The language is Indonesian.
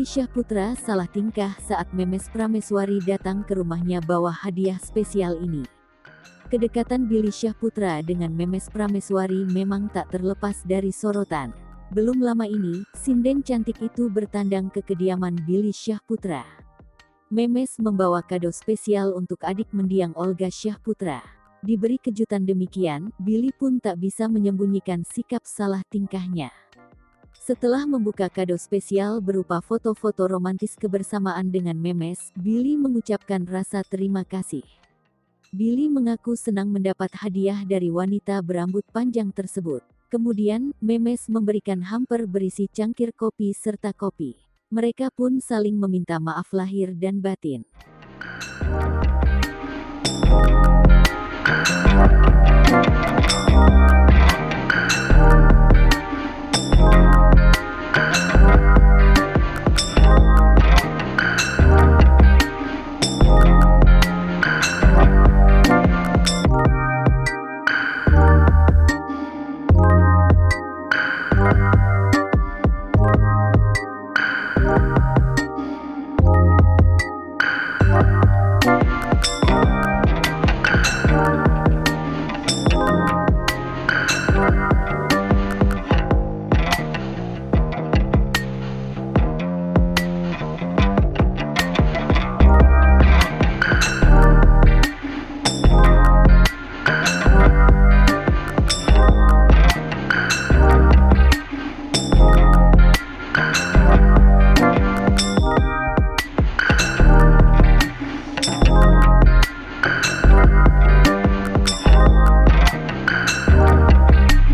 Billy Syahputra salah tingkah saat Memes Prameswari datang ke rumahnya bawa hadiah spesial ini. Kedekatan Billy Syahputra dengan Memes Prameswari memang tak terlepas dari sorotan. Belum lama ini, sinden cantik itu bertandang ke kediaman Billy Syahputra. Memes membawa kado spesial untuk adik mendiang Olga Syahputra. Diberi kejutan demikian, Billy pun tak bisa menyembunyikan sikap salah tingkahnya. Setelah membuka kado spesial berupa foto-foto romantis kebersamaan dengan Memes, Billy mengucapkan rasa terima kasih. Billy mengaku senang mendapat hadiah dari wanita berambut panjang tersebut. Kemudian, Memes memberikan hamper berisi cangkir kopi serta kopi. Mereka pun saling meminta maaf lahir dan batin.